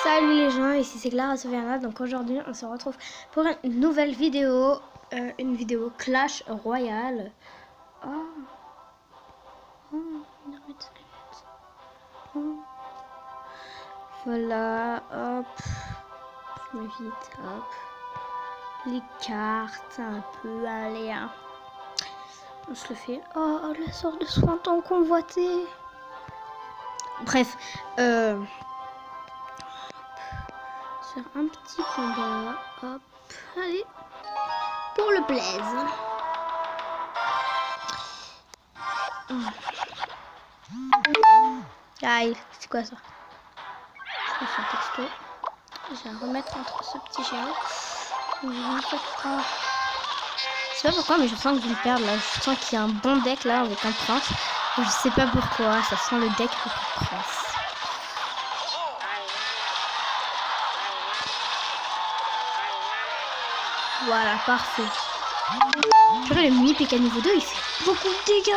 Salut les gens, ici c'est Clara Sofiana. Donc aujourd'hui on se retrouve pour une nouvelle vidéo, une vidéo Clash Royale. Oh, une armée de squelettes. Oh. Voilà, hop, je mets vite, hop, les cartes un peu, allez, hein. On se le fait. Oh, la sorte de soin tant convoité. Bref, sur un petit combat, hop, allez, pour le blaze. Aïe, c'est quoi ça? Je fais un texto. Je vais le remettre entre ce petit géant. Je sais pas pourquoi, mais je sens que je vais le perdre là. Je sens qu'il y a un bon deck là avec un prince. Je sais pas pourquoi, ça sent le deck avec le prince. Voilà, parfait. Purée, le mini PK niveau 2, il fait beaucoup de dégâts.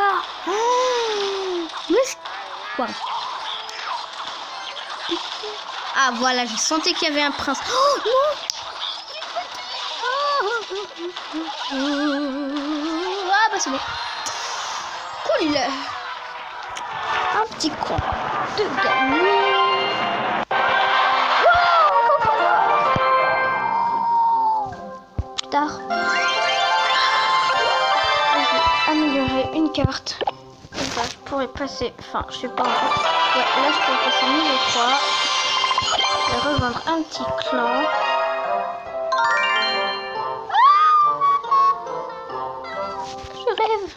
Oh, mais quoi? Ah voilà, je sentais qu'il y avait un prince. Oh non. Ah bah c'est bon. Cool. Un petit con de gagner. Plus tard. Je vais améliorer une carte. Comme ça, je pourrais passer. Enfin, je sais pas encore. Ouais, là, je pourrais passer niveau 3. Je vais revendre un petit clan. Je rêve.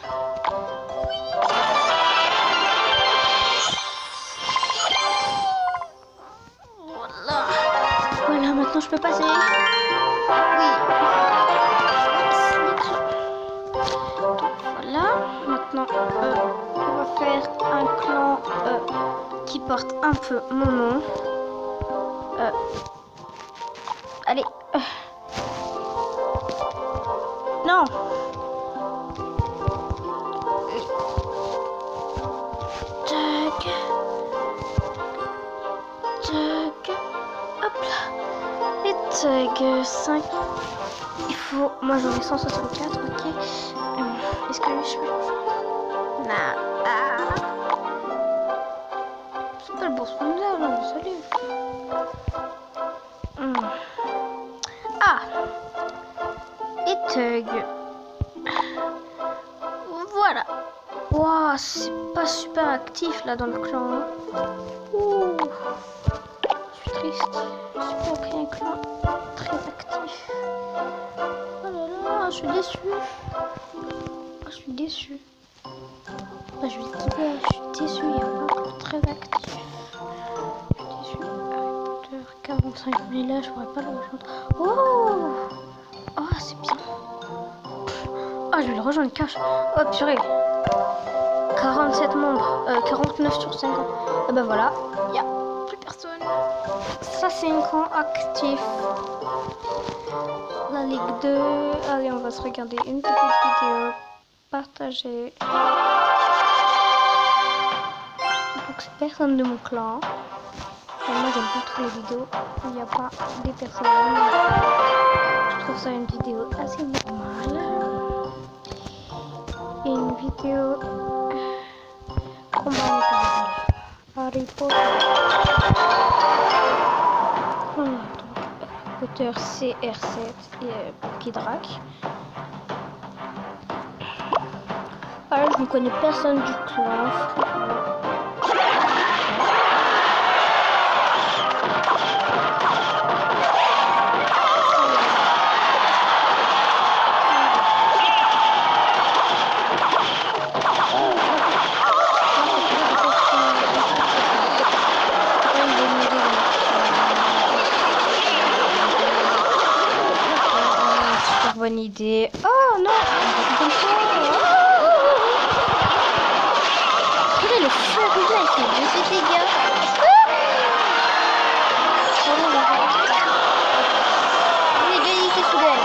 Voilà. Voilà, maintenant je peux passer. Oui. Voilà. Maintenant, on va faire un clan qui porte un peu mon nom. Allez. Non. Tac. Tac. Hop là. Et tag 5. Il faut... Moi j'en ai 164, ok. Est-ce que je peux... Nah. Ah. C'est pas le bon spawn là, non, salut. Ah. Et tag. Voilà. Wow, c'est pas super actif là dans le clan. Ouh. Je suis triste. J'ai pas pris un clan très actif. Oh là là, je suis déçue. Je suis déçue. Bah, je vais quitter. Je suis déçue. Il y a pas encore très actif. Je suis déçue. Harry Potter 45. Mais là, je pourrais pas le rejoindre. Oh. Oh, c'est bien. Oh, je vais le rejoindre cash. Oh, purée. 47 membres. 49 sur 50. Et ben voilà. Il n'y a plus personne. Ça, c'est un camp actif. La Ligue 2. Allez, on va se regarder une petite vidéo. Partager. Donc, c'est personne de mon clan. Et moi, j'aime pas trop les vidéos. Il n'y a pas des personnes. Je trouve ça une vidéo assez normale. Et une vidéo combat Harry Potter. Voilà, donc Harry Potter CR7 et Kidrack. Voilà, je ne connais personne du clan. Bonne idée. Oh non, le feu là, il fait de ces dégâts. On est deux unités sous elle.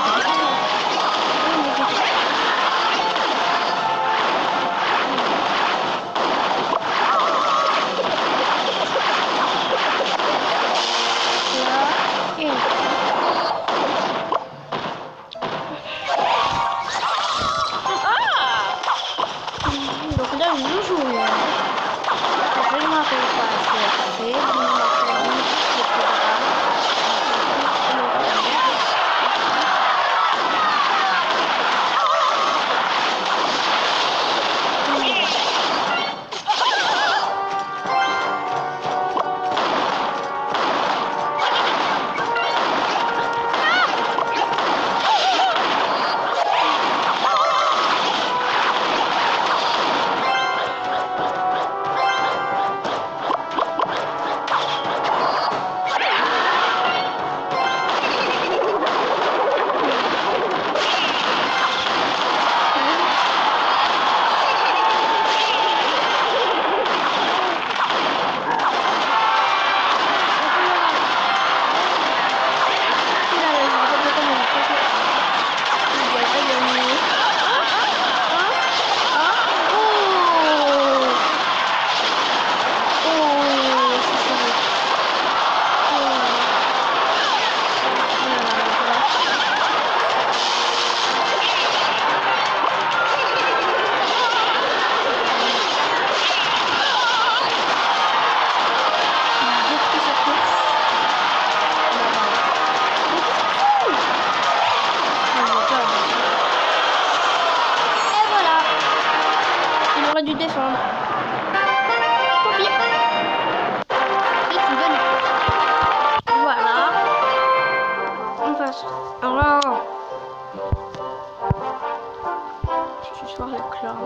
clan.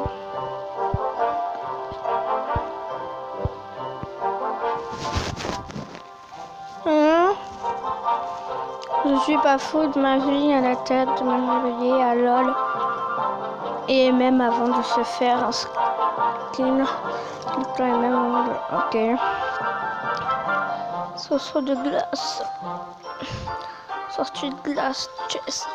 Je suis pas fou de ma vie à la tête de me réveiller à LOL. Et même avant de se faire un skin. Le clan est même en mode ok. Sauce de glace. Sortie de glace chest.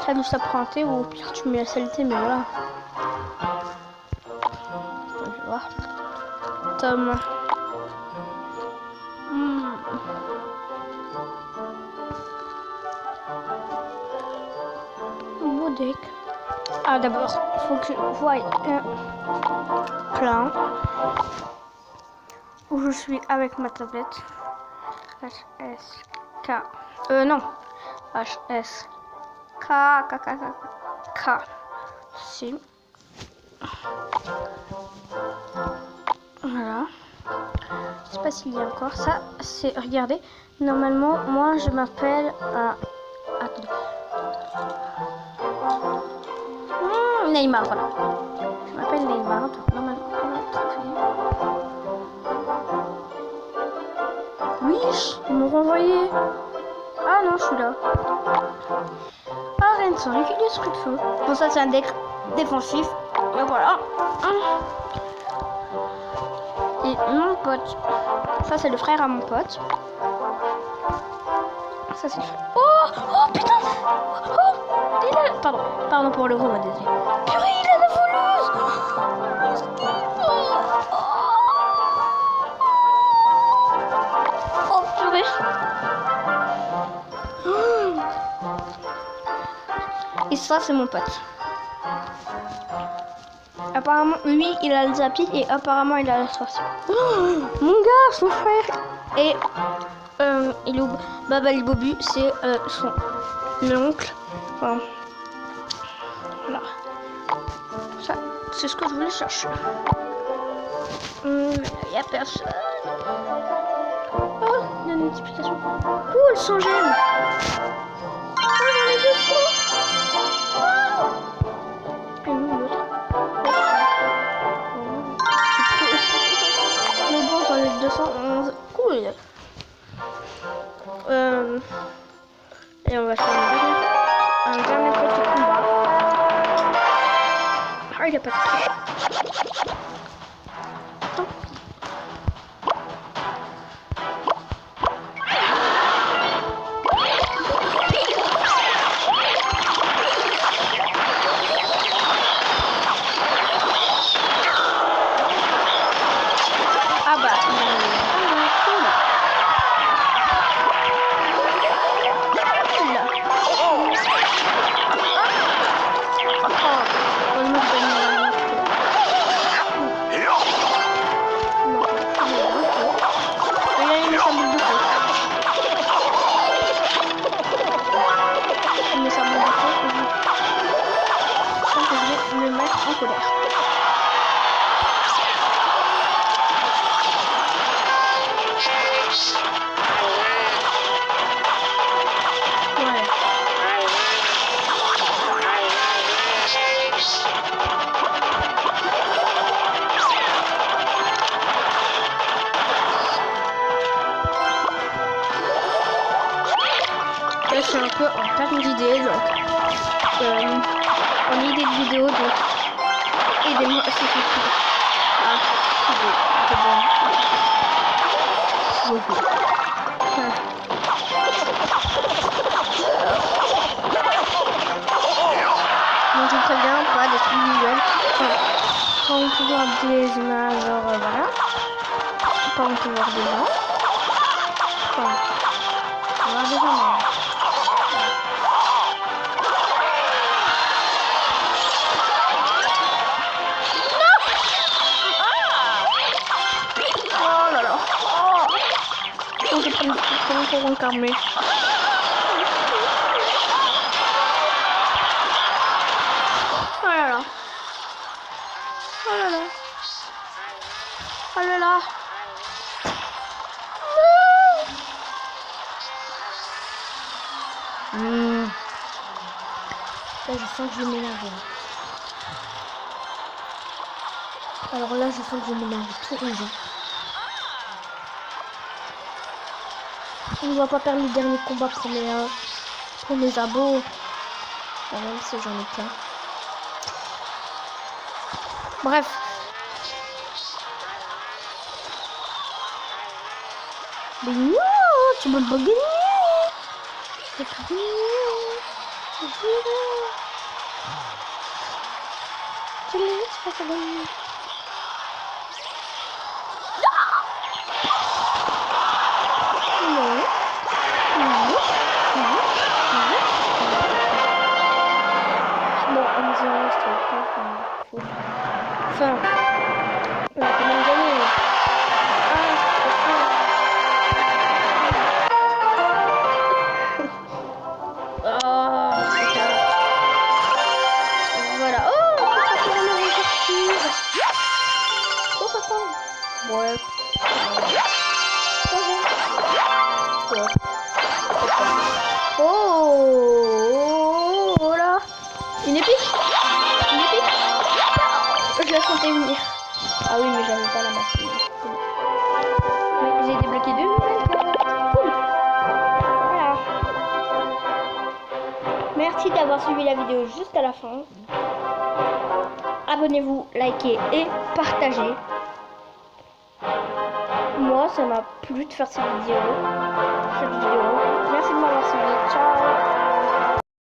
Ça doit s'apprenter ou au pire tu mets la saleté, mais voilà. Je vais voir. Tom. Beau deck. Ah d'abord, il faut que je voie un plan où je suis avec ma tablette. HSK. Non. HSK. K. Si. Voilà. Je sais pas s'il y a encore ça. C'est regardez. Normalement, moi je m'appelle. Neymar, voilà. Je m'appelle Neymar. Donc normalement, on va le trouver. Oui, ils m'ont renvoyé. Ah non, je suis là. Ah, rien de sans liquide ce coup de feu. Bon, ça c'est un deck défensif. Mais voilà. Et mon pote. Ça c'est le frère à mon pote. Ça c'est le frère. Oh putain. Il a... Pardon pour le gros, ma désolé. Purée, il a la voleuse. Oh purée. Et ça c'est mon pote. Apparemment lui il a le zappy et apparemment il a la sorcière. Mon gars, son frère. Et il est Babali Bobu, c'est son oncle. Enfin, voilà. Ça, c'est ce que je voulais chercher. Il n'y a personne. Oh, il y a une notification. Cool, sans gêne. Oh, j'en ai 200. Et où l'autre? Mais bon, j'en ai 211. Cool. Et on va faire un dernier petit combat. Ah, il n'y a pas de truc. Tant pis. Ah bah, le mettre en colère. Ouais. Là, je suis un peu en perte d'idées, donc en idée de vidéo, donc aidez-moi si c'est tout. Ah, c'est bon. Donc je préviens pas des trucs visuels. Pas on peut voir des images, genre voilà. Pas on peut voir des gens. Enfin, on va voir des gens. Pour encarmer. Oh là là. Oh là là. Oh là là. Là, je sens que je m'énerve. Alors là, je sens que je m'énerve tout rouge. On ne va pas perdre le dernier combat pour mes abos. Enfin, même si j'en ai qu'un. Bref. Mais non, tu m'as pas gagné. J'ai pas gagné. Tu l'as dit, tu vas pas gagner. Enfin, on a quand même gagné. Voilà. Oh, ça fait vraiment repartir. Oh, ça fait. Ouais. Oh, oh là. Une épique. Une épique. Je la sentais venir. Ah oui, mais j'avais pas la machine. Mais j'ai débloqué 2 nouvelles cartes. Cool. Voilà. Merci d'avoir suivi la vidéo jusqu'à la fin. Abonnez-vous, likez et partagez. Moi, ça m'a plu de faire cette vidéo. Merci de m'avoir suivi. Ciao.